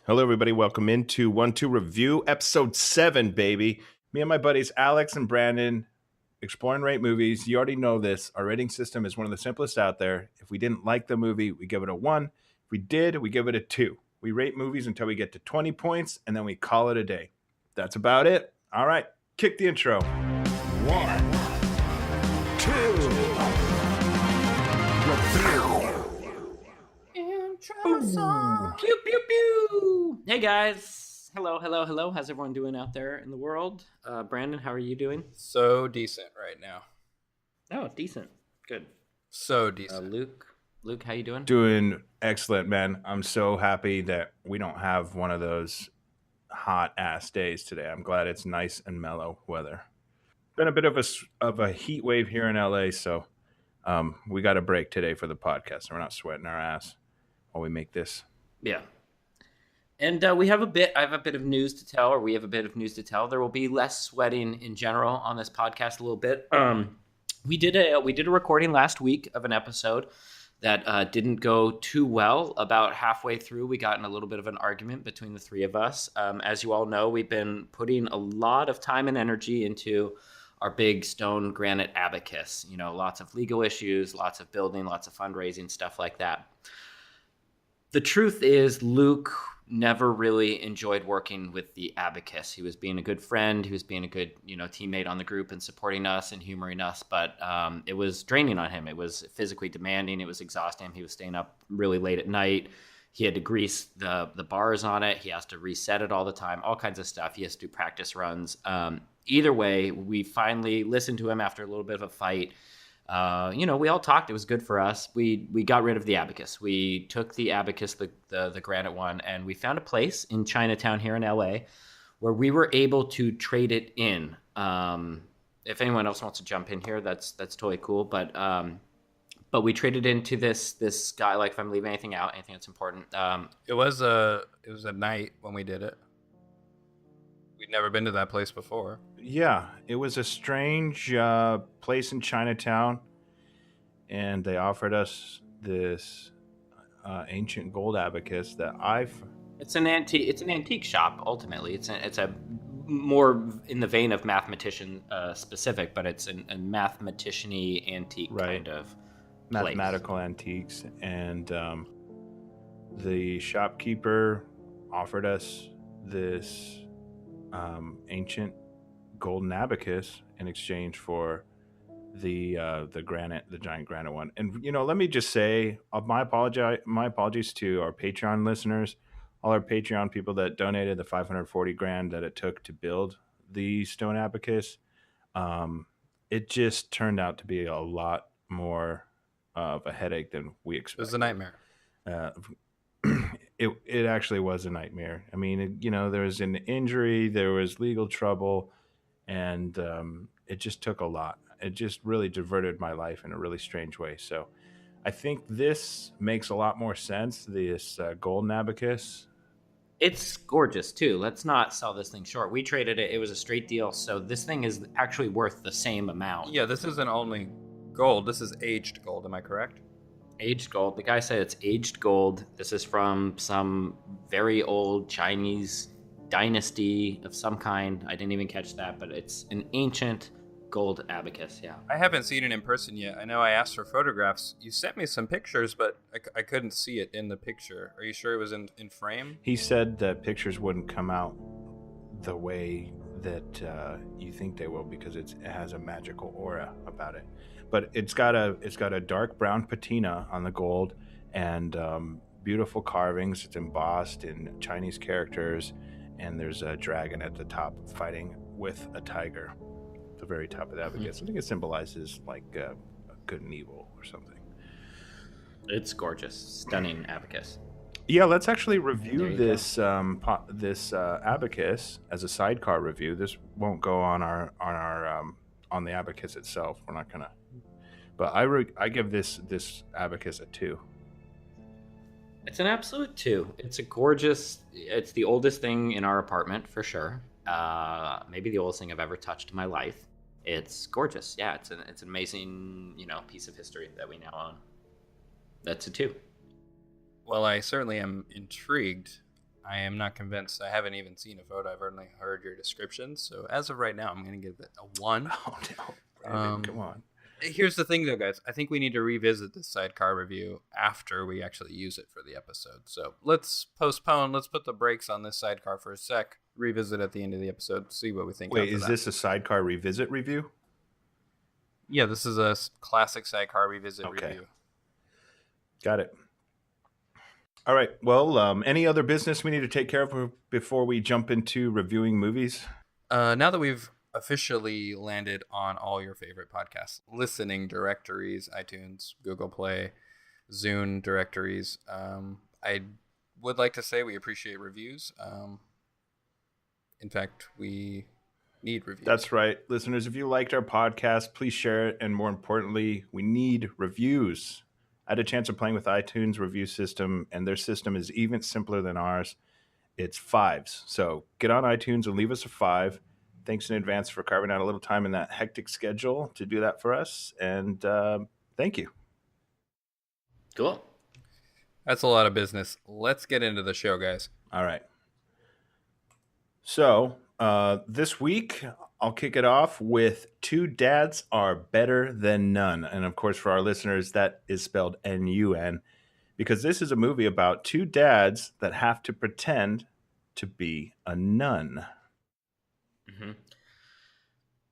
Hello, everybody. Welcome into one+two+review, episode 7, baby. Me and my buddies Alex and Brandon exploring rate movies. You already know this. Our rating system is one of the simplest out there. If we didn't like the movie, we give it a 1. If we did, we give it a 2. We rate movies until we get to 20 points, and then we call it a day. That's about it. All right, kick the intro. 1, 2, review. Intro song. Pew, pew, pew. Hey, guys. Hello. How's everyone doing out there in the world? Brandon, how are you doing? So decent right now. Oh, decent. Good. So decent. Luke, how you doing? Doing excellent, man. I'm so happy that we don't have one of those hot ass days today. I'm glad it's nice and mellow weather. Been a bit of a heat wave here in LA, so we got a break today for the podcast. So we're not sweating our ass while we make this. Yeah. And I have a bit of news to tell, or we have a bit of news to tell. There will be less sweating in general on this podcast a little bit. We did a recording last week of an episode that didn't go too well. About halfway through, we got in a little bit of an argument between the three of us. As you all know, we've been putting a lot of time and energy into our big stone granite abacus. You know, lots of legal issues, lots of building, lots of fundraising, stuff like that. The truth is, Luke never really enjoyed working with the abacus. He was being a good friend. He was being a good, teammate on the group and supporting us and humoring us. But it was draining on him. It was physically demanding. It was exhausting. He was staying up really late at night. He had to grease the bars on it. He has to reset it all the time, all kinds of stuff. He has to do practice runs. Either way, we finally listened to him after a little bit of a fight. We all talked. It was good for us. We got rid of the abacus. We took the abacus, the granite one, and we found a place in Chinatown here in LA where we were able to trade it in. If anyone else wants to jump in here, that's totally cool. But we traded into this guy. Like, if I'm leaving anything out, anything that's important. It was a night when we did it. We'd never been to that place before. Yeah, it was a strange place in Chinatown, and they offered us this ancient gold abacus that It's an antique shop. Ultimately, it's a more in the vein of mathematician specific, but it's a mathematician-y antique kind of mathematical place. Antiques, and the shopkeeper offered us this ancient golden abacus in exchange for the giant granite one. And let me just say, my apologies to our Patreon listeners, all our Patreon people that donated the $540,000 that it took to build the stone abacus. It just turned out to be a lot more of a headache than we expected. It was a nightmare. It actually was a nightmare. I mean, there was an injury, there was legal trouble, and it just took a lot. It just really diverted my life in a really strange way. So I think this makes a lot more sense, this golden abacus. It's gorgeous, too. Let's not sell this thing short. We traded it. It was a straight deal. So this thing is actually worth the same amount. Yeah, this isn't only gold. This is aged gold. Am I correct? Aged gold. The guy said it's aged gold. This is from some very old Chinese dynasty of some kind. I didn't even catch that, but it's an ancient gold abacus. Yeah. I haven't seen it in person yet. I know I asked for photographs. You sent me some pictures, but I couldn't see it in the picture. Are you sure it was in frame? He said that pictures wouldn't come out the way that you think they will because it has a magical aura about it. But it's got a dark brown patina on the gold and beautiful carvings. It's embossed in Chinese characters, and there's a dragon at the top fighting with a tiger at the very top of the abacus. I think it symbolizes like good and evil or something. It's gorgeous, stunning abacus. Yeah, let's actually review this abacus as a sidecar review. This won't go on our on the abacus itself. We're not gonna. But I give this abacus a 2. It's an absolute 2. It's it's the oldest thing in our apartment for sure. Maybe the oldest thing I've ever touched in my life. It's gorgeous. Yeah, it's an amazing, piece of history that we now own. That's a 2. Well, I certainly am intrigued. I am not convinced. I haven't even seen a photo. I've only heard your description. So as of right now, I'm going to give it a 1. Oh, no. Brandon, come on. Here's the thing, though, guys. I think we need to revisit this sidecar review after we actually use it for the episode. So let's postpone. Let's put the brakes on this sidecar for a sec. Revisit at the end of the episode. See what we think. Wait, is this a sidecar revisit review? Yeah, this is a classic sidecar revisit review. Got it. All right. Well, any other business we need to take care of before we jump into reviewing movies? Now that we've officially landed on all your favorite podcast listening directories, iTunes, Google Play, Zune directories, I would like to say we appreciate reviews. In fact, we need reviews. That's right. Listeners, if you liked our podcast, please share it. And more importantly, we need reviews. I had a chance of playing with iTunes review system, and their system is even simpler than ours. It's 5s. So get on iTunes and leave us a 5. Thanks in advance for carving out a little time in that hectic schedule to do that for us. And thank you. Cool. That's a lot of business. Let's get into the show, guys. All right. So this week, I'll kick it off with Two Dads Are Better Than None. And of course, for our listeners, that is spelled N-U-N, because this is a movie about two dads that have to pretend to be a nun. Mm-hmm.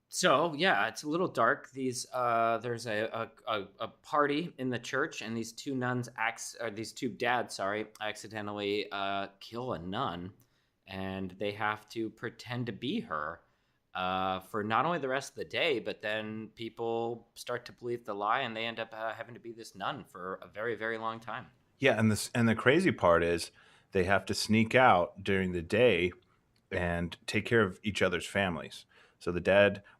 So yeah, it's a little dark. There's a party in the church, and these two dads, accidentally kill a nun, and they have to pretend to be her for not only the rest of the day, but then people start to believe the lie, and they end up having to be this nun for a very, very long time. Yeah, and the crazy part is they have to sneak out during the day and take care of each other's families. So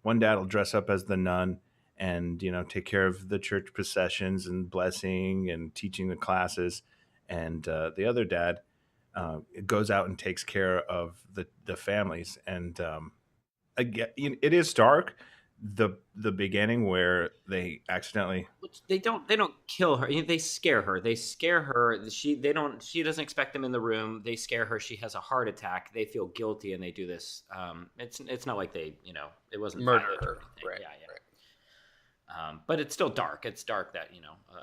one dad will dress up as the nun and, take care of the church processions and blessing and teaching the classes. And the other dad goes out and takes care of the families. And again, it is dark. The beginning where they accidentally they don't kill her. They scare her. She doesn't expect them in the room. They scare her. She has a heart attack. They feel guilty and they do this. It's not like they it wasn't murder violent or her. anything. Right. Yeah. Right. But it's still dark. It's dark that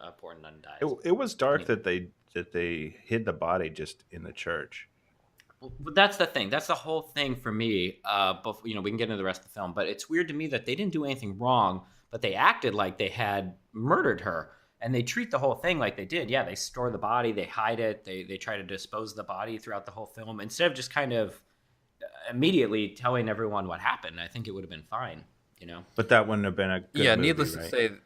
a poor nun dies. it was dark that they hid the body just in the church. But that's the thing. That's the whole thing for me. But we can get into the rest of the film. But it's weird to me that they didn't do anything wrong, but they acted like they had murdered her, and they treat the whole thing like they did. Yeah, they store the body, they hide it, they try to dispose of the body throughout the whole film instead of just kind of immediately telling everyone what happened. I think it would have been fine. But that wouldn't have been a good movie, needless right? to say. It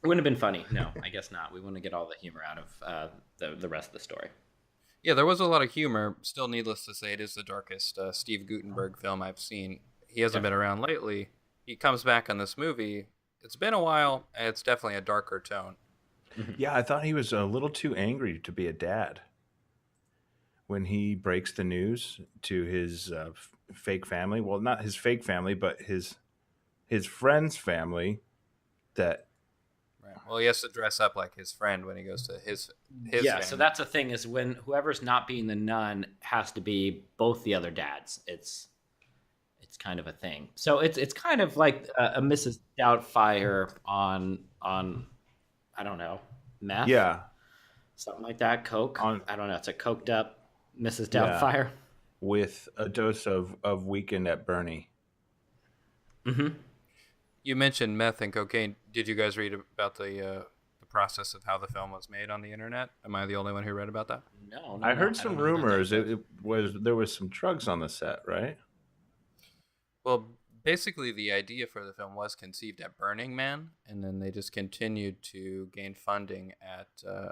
wouldn't have been funny. No, I guess not. We wouldn't get all the humor out of the rest of the story. Yeah, there was a lot of humor. Still, needless to say, it is the darkest Steve Guttenberg film I've seen. He hasn't been around lately. He comes back on this movie. It's been a while, and it's definitely a darker tone. Yeah, I thought he was a little too angry to be a dad when he breaks the news to his fake family. Well, not his fake family, but his friend's family. That. Right. Well, he has to dress up like his friend when he goes to his yeah, family. So that's the thing, is when whoever's not being the nun has to be both the other dads. It's kind of a thing. So it's kind of like a Mrs. Doubtfire on I don't know, meth. Yeah, something like that. Coke. I don't know. It's a coked up Mrs. Doubtfire with a dose of Weekend at Bernie. Mm-hmm. You mentioned meth and cocaine. Did you guys read about the process of how the film was made on the internet? Am I the only one who read about that? No, I heard some rumors. There was some drugs on the set, right? Well, basically, the idea for the film was conceived at Burning Man, and then they just continued to gain funding at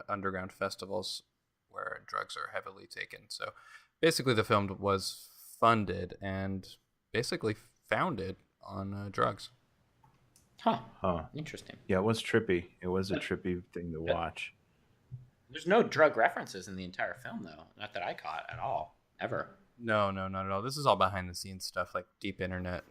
underground festivals where drugs are heavily taken. So basically, the film was funded and basically founded on drugs. Huh. Interesting. Yeah, it was trippy. It was a trippy thing to watch. There's no drug references in the entire film, though. Not that I caught at all, ever. No, not at all. This is all behind the scenes stuff, like deep internet,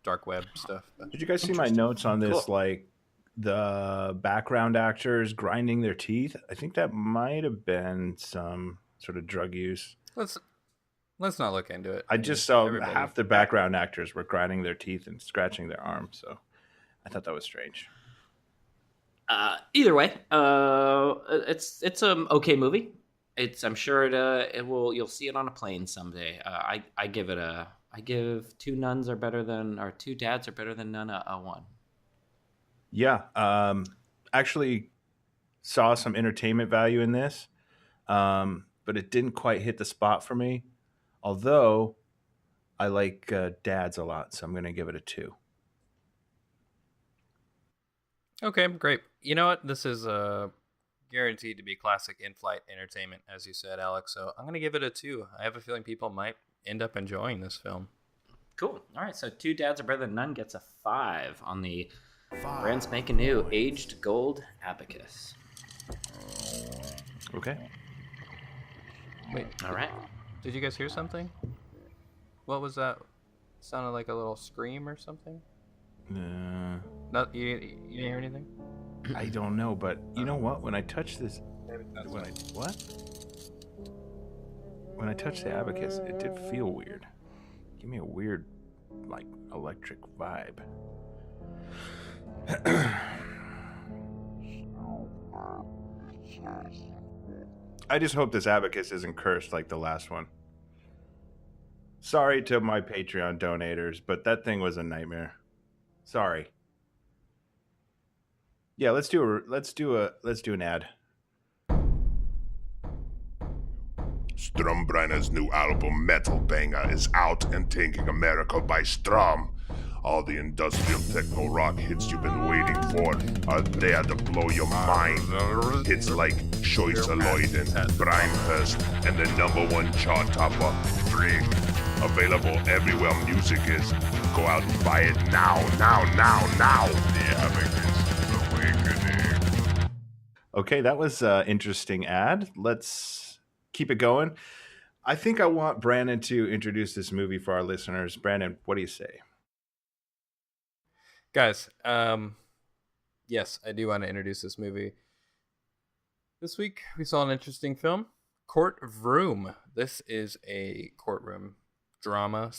dark web stuff. But did you guys see my notes on this? Cool. Like the background actors grinding their teeth. I think that might have been some sort of drug use. Let's let's not look into it. I just saw Everybody. half the background actors were grinding their teeth and scratching their arms, so I thought that was strange. Either way, it's an okay movie. I'm sure it will. You'll see it on a plane someday. I give two nuns are better than, or two dads are better than none a 1. Yeah, actually saw some entertainment value in this, but it didn't quite hit the spot for me. Although I like dads a lot, so I'm going to give it a 2. Okay, great. You know what? This is guaranteed to be classic in-flight entertainment, as you said, Alex. So I'm going to give it a 2. I have a feeling people might end up enjoying this film. Cool. All right, so two dads are better than none gets a 5 on the brand spanking new aged gold abacus. Okay. Wait. All right. Did you guys hear something? What was that? Sounded like a little scream or something? No, you didn't hear anything? I don't know, but you know what? When I touch this, when I touched the abacus, it did feel weird. Give me a weird, like, electric vibe. I just hope this abacus isn't cursed like the last one. Sorry to my Patreon donators, but that thing was a nightmare. Sorry. Yeah, let's do an ad. Strumbrenner's new album Metal Banger is out and taking America by storm. All the industrial techno rock hits you've been waiting for are there to blow your mind. Hits like Scheußerleuten, Breinfest, and the #1 chart topper, Frig. Available everywhere music is. Go out and buy it now. The Abacus Awakening. Okay, that was an interesting ad. Let's keep it going. I think I want Brandon to introduce this movie for our listeners. Brandon, what do you say? Guys, yes, I do want to introduce this movie. This week, we saw an interesting film, Court Vroom. This is a courtroom drama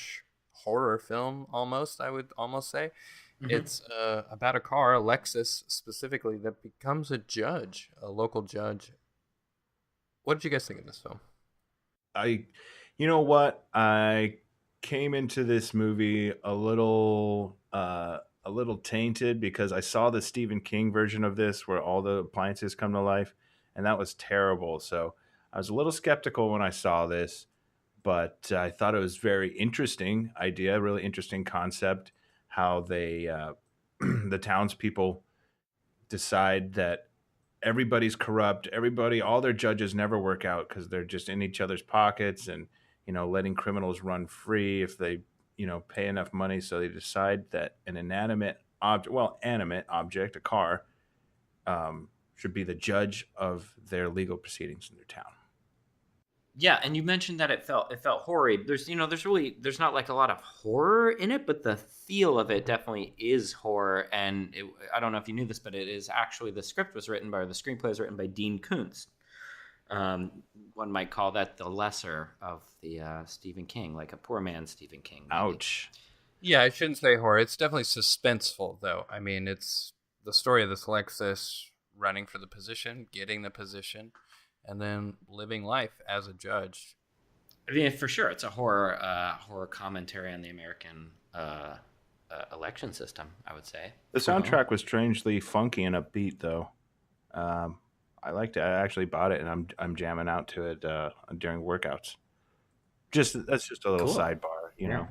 / horror film, almost, I would almost say. Mm-hmm. It's about a car, a Lexus specifically, that becomes a judge, a local judge. What did you guys think of this film? You know what? I came into this movie a little tainted because I saw the Stephen King version of this where all the appliances come to life, and that was terrible. So I was a little skeptical when I saw this, but I thought it was very interesting idea, really interesting concept, how they the townspeople decide that everybody's corrupt, all their judges never work out because they're just in each other's pockets and, letting criminals run free if they, pay enough money. So they decide that an animate object, a car, should be the judge of their legal proceedings in their town. Yeah, and you mentioned that it felt horror. There's not like a lot of horror in it, but the feel of it definitely is horror. And I don't know if you knew this, but it is actually the screenplay was written by Dean Koontz. One might call that the lesser of the Stephen King, like a poor man's Stephen King. Maybe. Ouch. Yeah, I shouldn't say horror. It's definitely suspenseful, though. I mean, it's the story of this Lexus running for the position, getting the position, and then living life as a judge. I mean, for sure, it's a horror commentary on the American election system, I would say. The soundtrack was strangely funky and upbeat, though. I liked it. I actually bought it, and I'm jamming out to it during workouts. That's just a little sidebar, you know.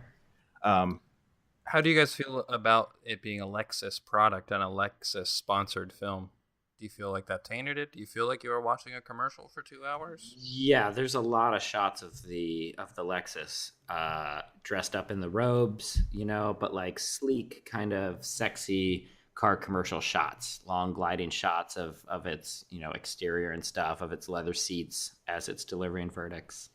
How do you guys feel about it being a Lexus product and a Lexus sponsored film? Do you feel like that tainted it? Do you feel like you were watching a commercial for 2 hours? Yeah, there's a lot of shots of the Lexus dressed up in the robes, but like sleek, kind of sexy car commercial shots, long gliding shots of its, exterior and stuff, of its leather seats as it's delivering verdicts.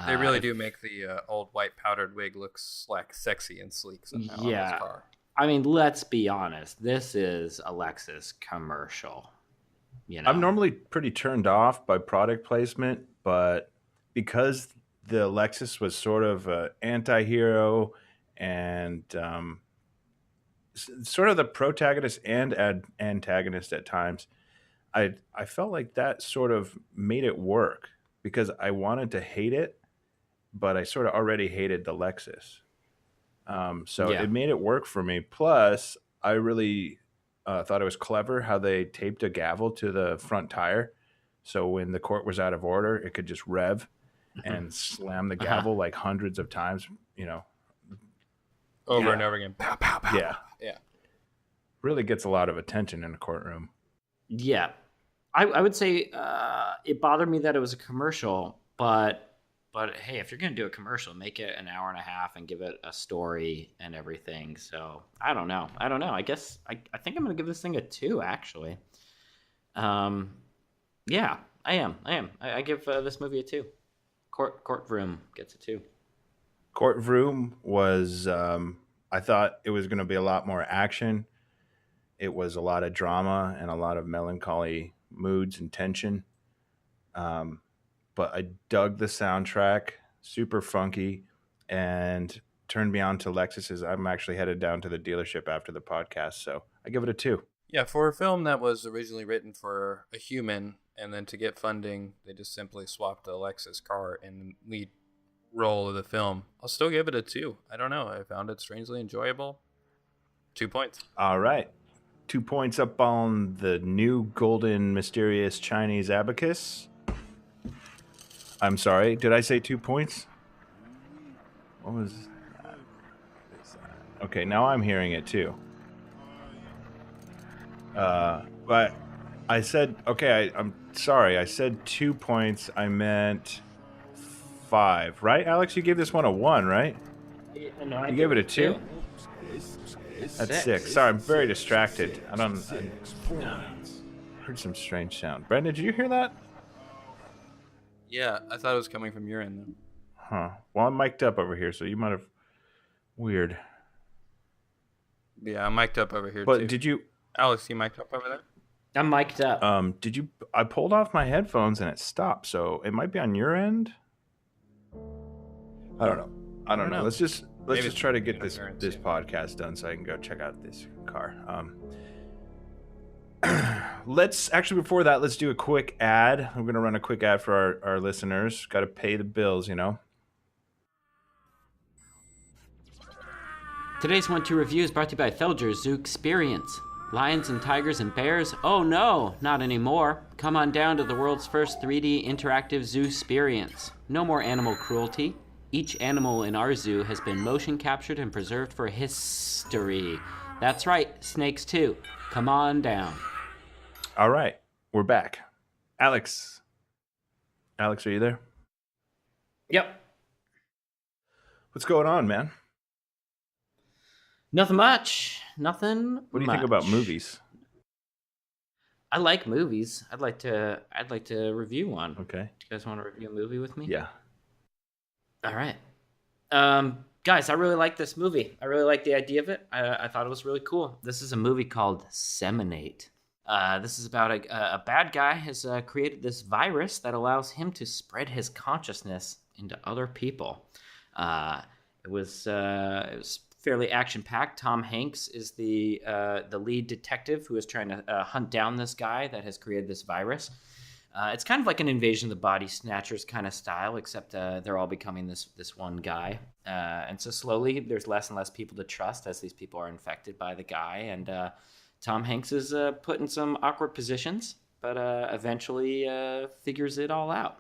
They really do make the old white powdered wig look like sexy and sleek somehow on this car. I mean, let's be honest. This is a Lexus commercial. I'm normally pretty turned off by product placement, but because the Lexus was sort of an anti-hero and sort of the protagonist and antagonist at times, I felt like that sort of made it work because I wanted to hate it, but I sort of already hated the Lexus. So Yeah. it made it work for me. Plus, I really thought it was clever how they taped a gavel to the front tire. So when the court was out of order, it could just rev and slam the gavel like hundreds of times, Over Yeah. and over again. Pow, pow, pow. Yeah. Yeah. Really gets a lot of attention in a courtroom. Yeah. I would say it bothered me that it was a commercial, but hey, if you're going to do a commercial, make it an hour and a half and give it a story and everything. So I don't know. I guess I think I'm going to give this thing a 2, actually. Yeah, I am. I give this movie a 2. Court Vroom gets a 2. Court Vroom was, I thought it was going to be a lot more action. It was a lot of drama and a lot of melancholy moods and tension. But I dug the soundtrack, super funky, and turned me on to Lexus's. I'm actually headed down to the dealership after the podcast, so I give it a 2. Yeah, for a film that was originally written for a human, and then to get funding, they just simply swapped a Lexus car in the lead role of the film. I'll still give it a 2. I don't know. I found it strangely enjoyable. 2 points. All right. 2 points up on the new golden mysterious Chinese abacus. I'm sorry. Did I say 2 points? What was that? Okay, now I'm hearing it too. But I said, okay, I'm sorry. I said 2 points. I meant 5, right? Alex, you gave this one a 1, right? No, You gave it a 2? That's 6. Sorry, I'm very distracted. I heard some strange sound. Brendan, did you hear that? Yeah, I thought it was coming from your end, though. Huh. Well, I'm mic'd up over here, so you might have... Weird. Yeah, I'm mic'd up over here, But too. did you... Alex, you mic'd up over there? I'm mic'd up. Did you... I pulled off my headphones and it stopped, so it might be on your end? I don't know. I don't know. Let's just try to get this podcast done so I can go check out this car. Let's actually, before that, let's do a quick ad. I'm going to run a quick ad for our listeners. Got to pay the bills, Today's 1-2 review is brought to you by Felger's Zoo Experience. Lions and tigers and bears? Oh no, not anymore. Come on down to the world's first 3D interactive zoo experience. No more animal cruelty. Each animal in our zoo has been motion captured and preserved for history. That's right, snakes too. Come on down. All right, we're back. Alex, are you there? Yep. What's going on, man? Nothing much. Nothing. What do you think about movies? I like movies. I'd like to review one. Okay. Do you guys want to review a movie with me? Yeah. All right. Guys, I really like this movie. I really like the idea of it. I thought it was really cool. This is a movie called Seminate. This is about a bad guy has created this virus that allows him to spread his consciousness into other people. It was fairly action-packed. Tom Hanks is the lead detective who is trying to hunt down this guy that has created this virus. It's kind of like an Invasion of the Body Snatchers kind of style, except they're all becoming this one guy. And so slowly, there's less and less people to trust as these people are infected by the guy. And Tom Hanks is put in some awkward positions, but eventually figures it all out.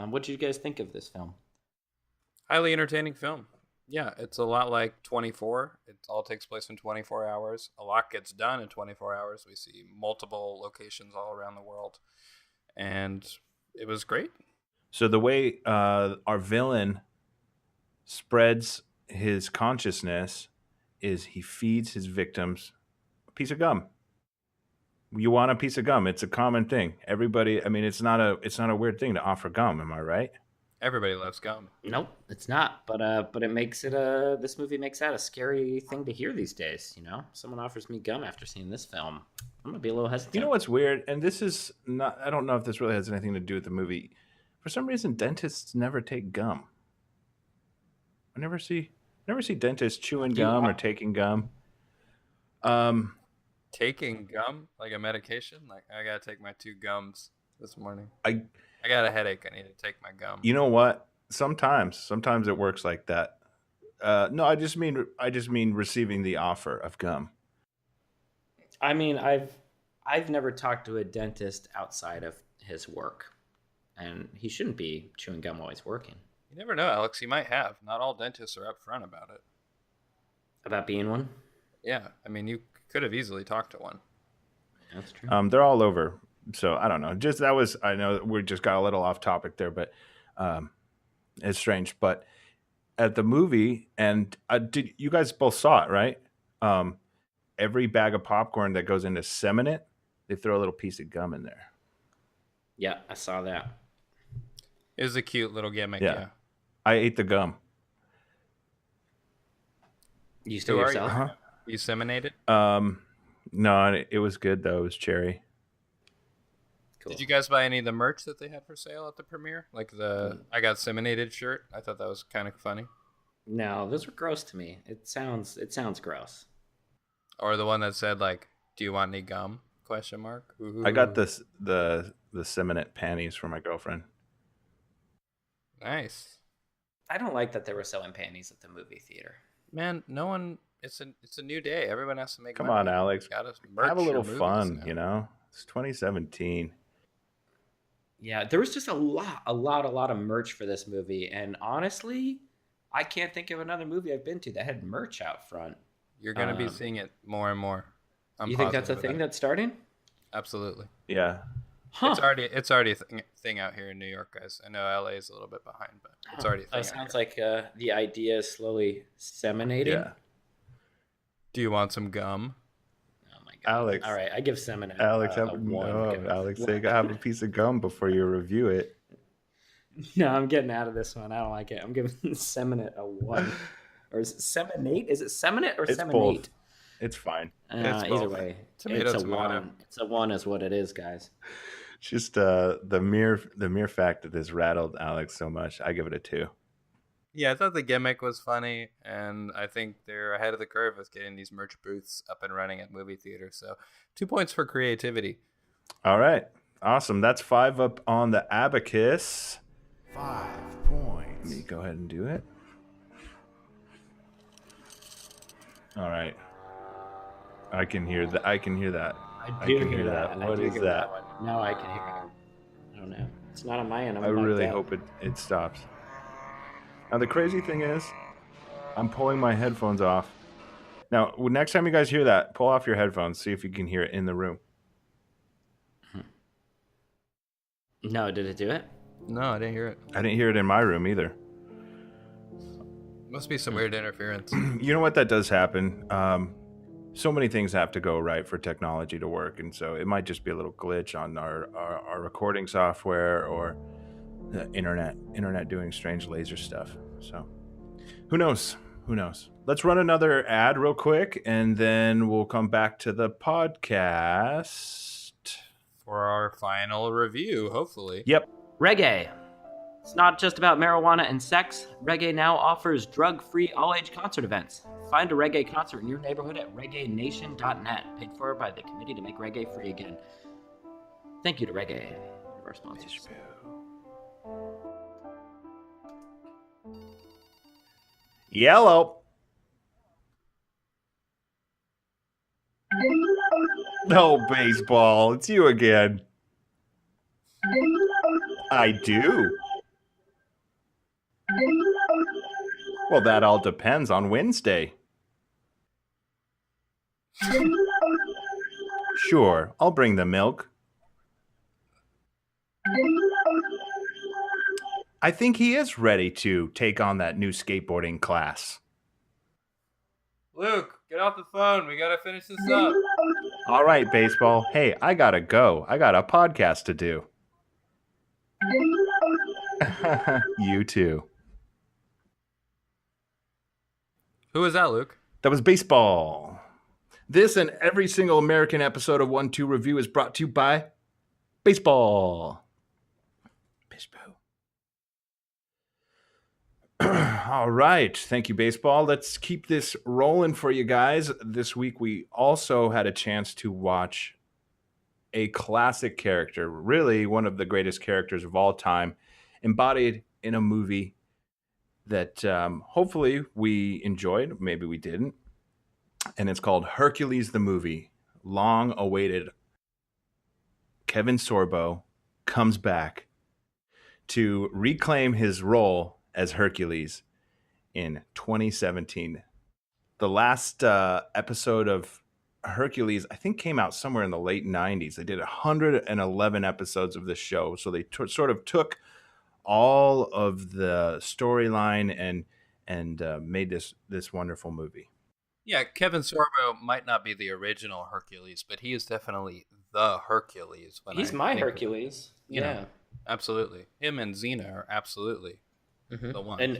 What did you guys think of this film? Highly entertaining film. Yeah, it's a lot like 24. It all takes place in 24 hours. A lot gets done in 24 hours. We see multiple locations all around the world. And it was great. So the way our villain spreads his consciousness is he feeds his victims a piece of gum. You want a piece of gum? It's a common thing. Everybody. I mean, it's not a weird thing to offer gum. Am I right? Everybody loves gum. Nope, it's not. But it makes it this movie makes that a scary thing to hear these days. You know, someone offers me gum after seeing this film, I'm gonna be a little hesitant. You know what's weird? And this is not. I don't know if this really has anything to do with the movie. For some reason, dentists never take gum. I never see dentists chewing gum or taking gum. Taking gum like a medication? Like I gotta take my 2 gums this morning. I got a headache. I need to take my gum. You know what? Sometimes it works like that. No, I just mean receiving the offer of gum. I mean, I've never talked to a dentist outside of his work, and he shouldn't be chewing gum while he's working. You never know, Alex. He might have. Not all dentists are upfront about it. About being one? Yeah, I mean, you could have easily talked to one. That's true. They're all over. So I don't know. I know we just got a little off topic there, but it's strange. But at the movie, and you guys both saw it, right? Every bag of popcorn that goes into Seminate, they throw a little piece of gum in there. Yeah, I saw that. It was a cute little gimmick. Yeah. I ate the gum. You still yourself? You? You seminated? No, it was good though. It was cherry. Cool. Did you guys buy any of the merch that they had for sale at the premiere? Like the I got seminated shirt. I thought that was kind of funny. No, those were gross to me. It sounds gross. Or the one that said like, "Do you want any gum?" ? Ooh. I got the Seminate panties for my girlfriend. Nice. I don't like that they were selling panties at the movie theater. Man, no one. It's a new day. Everyone has to make. Come money. on, Alex. Gotta have a little your fun. now. You know, it's 2017. Yeah, there was just a lot of merch for this movie, and honestly, I can't think of another movie I've been to that had merch out front. You're gonna be seeing it more and more. You think that's a thing that's starting? Absolutely. Yeah. Huh. It's already a thing out here in New York, guys. I know LA is a little bit behind, but it's already a thing. It sounds like the idea is slowly seminating. Yeah. Do you want some gum? Oh my god, Alex. All right, I give Seminate Alex, a 1. Alex, say have a piece of gum before you review it. No, I'm getting out of this one. I don't like it. I'm giving Seminate a 1. Or is it Seminate? Is it Seminate or It's Seminate? both. It's fine. Either way, Tomato, it's a tomato. 1. It's a 1 is what it is, guys. Just the mere fact that this rattled Alex so much, I give it a 2. Yeah, I thought the gimmick was funny, and I think they're ahead of the curve with getting these merch booths up and running at movie theaters. So 2 points for creativity. All right. Awesome. That's 5 up on the abacus. 5 points. Let me go ahead and do it. All right. I can hear that. I can hear that. I do can hear that. and I What do is hear that? one. No, I can hear it. I don't know. It's not on my end. I really hope it stops. Now, the crazy thing is, I'm pulling my headphones off. Now, next time you guys hear that, pull off your headphones. See if you can hear it in the room. No, did it do it? No, I didn't hear it. I didn't hear it in my room either. Must be some weird interference. You know what? That does happen. So many things have to go right for technology to work, and so it might just be a little glitch on our recording software or the internet doing strange laser stuff. So who knows? Let's run another ad real quick, and then we'll come back to the podcast For our final review, hopefully. Yep. Reggae. It's not just about marijuana and sex. Reggae now offers drug-free all-age concert events. Find a reggae concert in your neighborhood at reggaenation.net, paid for by the Committee to Make Reggae Free Again. Thank you to Reggae, one of our sponsors. Yellow. No, baseball. It's you again. I do. Well, that all depends on Wednesday. Sure, I'll bring the milk. I think he is ready to take on that new skateboarding class. Luke, get off the phone. We gotta finish this up. All right, baseball. Hey, I gotta go. I got a podcast to do. You too. Who was that, Luke? That was baseball. This and every single American episode of 1+2 Review is brought to you by baseball. Baseball. All right. Thank you, baseball. Let's keep this rolling for you guys. This week, we also had a chance to watch a classic character, really one of the greatest characters of all time, embodied in a movie that hopefully we enjoyed. Maybe we didn't. And it's called Hercules the Movie. Long awaited. Kevin Sorbo comes back to reclaim his role as Hercules in 2017. The last episode of Hercules, I think, came out somewhere in the late 90s. They did 111 episodes of this show. So they sort of took all of the storyline and made this wonderful movie. Yeah, Kevin Sorbo might not be the original Hercules, but he is definitely the Hercules. He's my Hercules. Yeah. Absolutely. Him and Xena are absolutely the one. And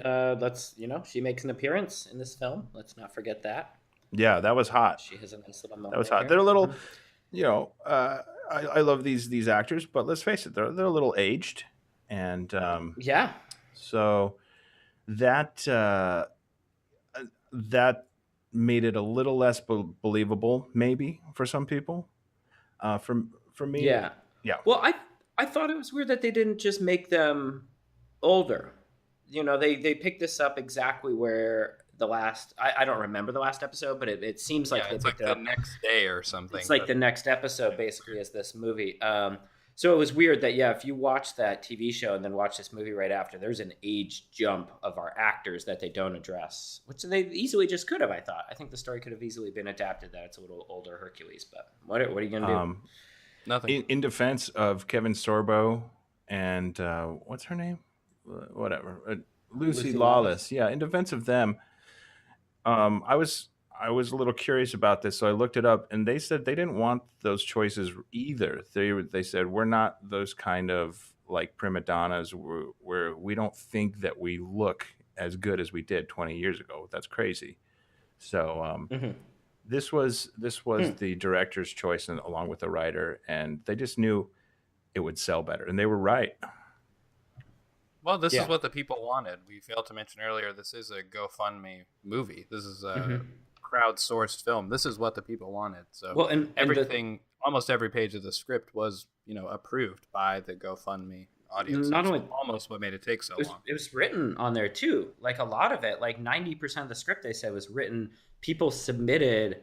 she makes an appearance in this film. Let's not forget that. Yeah, that was hot. She has a nice little moment. That was hot. Here. They're a little, I love these actors, but let's face it, they're a little aged, and so that made it a little less believable, maybe for some people. For me, yeah. Well, I thought it was weird that they didn't just make them older. They picked this up exactly where the last. I don't remember the last episode, but it seems like they picked it up the next day or something. It's like the next episode, basically, is this movie. So it was weird that, if you watch that TV show and then watch this movie right after, there's an age jump of our actors that they don't address, which they easily just could have, I thought. I think the story could have easily been adapted that it's a little older Hercules, but what are you going to do? Nothing. In defense of Kevin Sorbo and what's her name? Whatever. Lucy Lawless. Yeah, in defense of them, I was a little curious about this, so I looked it up, and they said they didn't want those choices either. They said, we're not those kind of like prima donnas where we don't think that we look as good as we did 20 years ago. That's crazy. So this was the director's choice, and along with the writer, and they just knew it would sell better, and they were right. Well, this is what the people wanted. We failed to mention earlier, this is a GoFundMe movie. This is a crowdsourced film. This is what the people wanted. So everything, almost every page of the script was, approved by the GoFundMe audience. Not only almost what made it take so long. It was written on there too. Like a lot of it, like 90% of the script they said was written. People submitted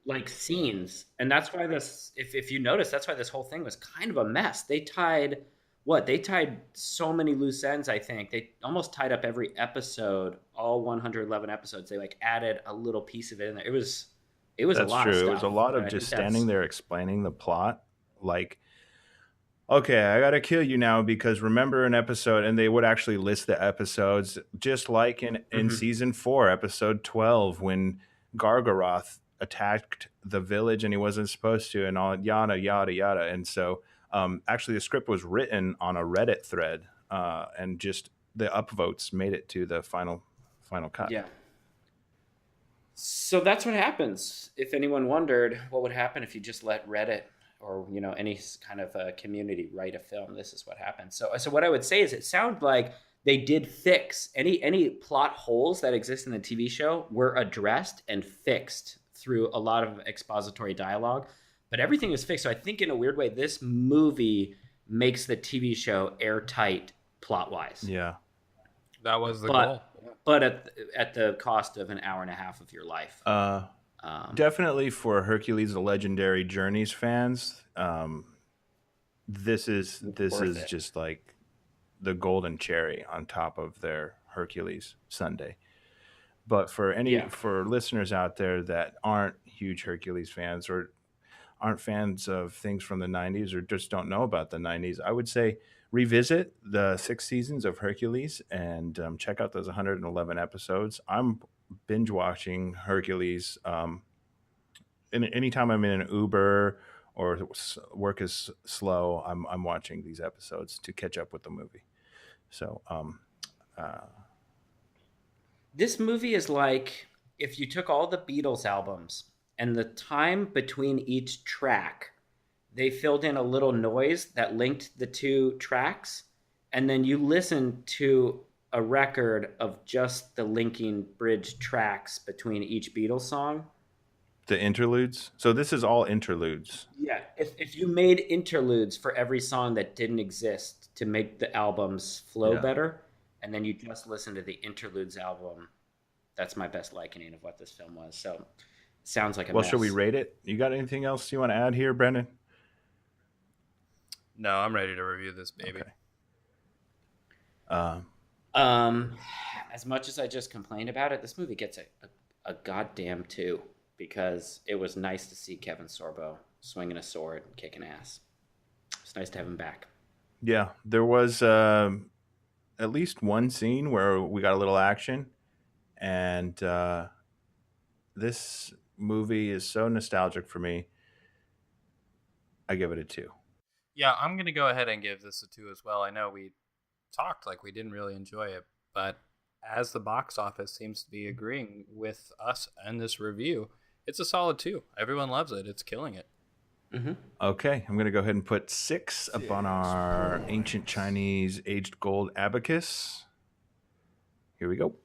like scenes, and that's why this. If you notice, that's why this whole thing was kind of a mess. They tied so many loose ends. I think they almost tied up every episode, all 111 episodes. They like added a little piece of it in there. It was That's a lot true. of stuff. It was a lot of just standing there explaining the plot. Like, okay, I got to kill you now because remember an episode, and they would actually list the episodes, just like in season 4, episode 12, when Gargaroth attacked the village and he wasn't supposed to, and all yada, yada, yada. And so actually the script was written on a Reddit thread, and just the upvotes made it to the final cut. Yeah. So that's what happens. If anyone wondered what would happen if you just let Reddit or any kind of a community write a film, this is what happens. So what I would say is it sounded like they did fix any plot holes that exist in the TV show were addressed and fixed through a lot of expository dialogue, but everything is fixed. So I think in a weird way, this movie makes the TV show airtight plot-wise. Yeah. That was the goal. But at the cost of an hour and a half of your life. Definitely for Hercules: The Legendary Journeys fans, this is just like the golden cherry on top of their Hercules sundae. But for for listeners out there that aren't huge Hercules fans or aren't fans of things from the 90s or just don't know about the 90s, I would say revisit the 6 seasons of Hercules and check out those 111 episodes. I'm binge watching Hercules anytime I'm in an Uber or work is slow. I'm watching these episodes to catch up with the movie. So this movie is like if you took all the Beatles albums and the time between each track, they filled in a little noise that linked the two tracks, and then you listen to a record of just the linking bridge tracks between each Beatles song. The interludes. So this is all interludes. Yeah, if you made interludes for every song that didn't exist to make the albums flow better, and then you just listen to the interludes album, that's my best likening of what this film was. So it sounds like a mess. Should we rate it? You got anything else you want to add here, Brendan? No, I'm ready to review this baby. Okay. As much as I just complained about it, this movie gets a goddamn 2. Because it was nice to see Kevin Sorbo swinging a sword and kicking ass. It's nice to have him back. Yeah, there was at least one scene where we got a little action, and this movie is so nostalgic for me. I give it a 2. Yeah, I'm going to go ahead and give this a 2 as well. I know we talked like we didn't really enjoy it, but as the box office seems to be agreeing with us and this review, it's a solid 2. Everyone loves it. It's killing it. Mm-hmm. Okay, I'm going to go ahead and put 6 up on our ancient Chinese aged gold abacus. Here we go.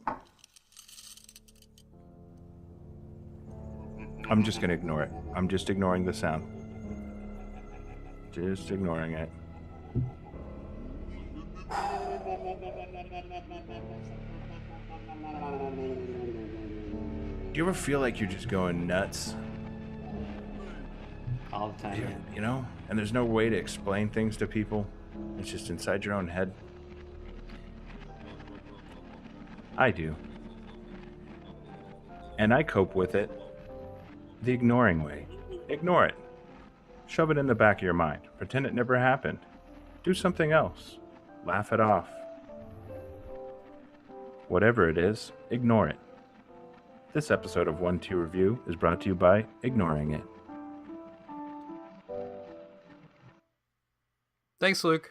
I'm just going to ignore it. I'm just ignoring the sound. Just ignoring it. Do you ever feel like you're just going nuts? All the time. You know? And there's no way to explain things to people. It's just inside your own head. I do. And I cope with it the ignoring way. Ignore it. Shove it in the back of your mind. Pretend it never happened. Do something else. Laugh it off. Whatever it is, ignore it. This episode of 1+2+review is brought to you by Ignoring It. Thanks, Luke.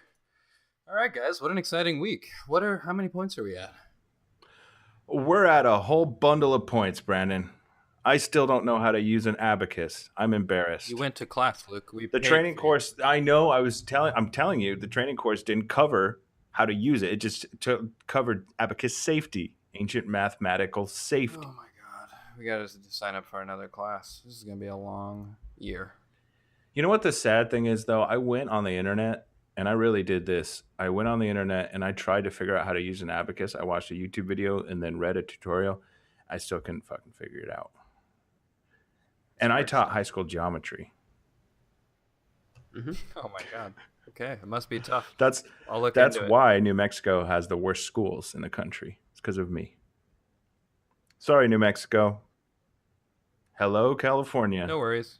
All right, guys, what an exciting week. How many points are we at? We're at a whole bundle of points, Brandon. I still don't know how to use an abacus. I'm embarrassed. You went to class, Luke. The training course, I know, I'm telling you, the training course didn't cover how to use it. It just covered abacus safety, ancient mathematical safety. Oh my God. We got to sign up for another class. This is going to be a long year. You know what the sad thing is, though? I went on the internet, and I really did this. I went on the internet, and I tried to figure out how to use an abacus. I watched a YouTube video and then read a tutorial. I still couldn't fucking figure it out. And I taught high school geometry. Mm-hmm. Oh my God. Okay, it must be tough. That's into why New Mexico has the worst schools in the country. It's because of me. Sorry, New Mexico. Hello, California. No worries.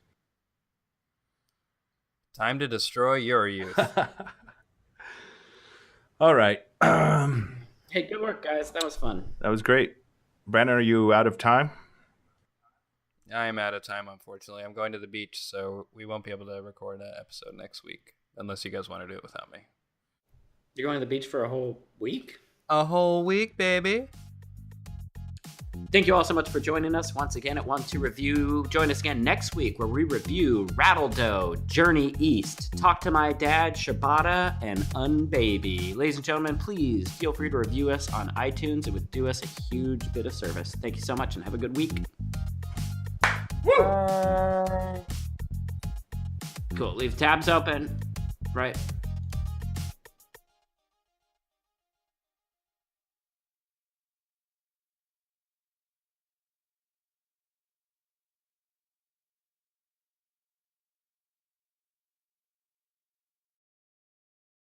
Time to destroy your youth. All right. Hey, good work, guys. That was fun. That was great. Brandon, are you out of time? I am out of time, unfortunately. I'm going to the beach, so we won't be able to record an episode next week, unless you guys want to do it without me. You're going to the beach for a whole week? A whole week, baby. Thank you all so much for joining us once again at 1+2+review. Join us again next week where we review Rattle Doe, Journey East, Talk to My Dad, Shabata, and Unbaby. Ladies and gentlemen, please feel free to review us on iTunes. It would do us a huge bit of service. Thank you so much and have a good week. Woo! Cool. Leave tabs open. Right.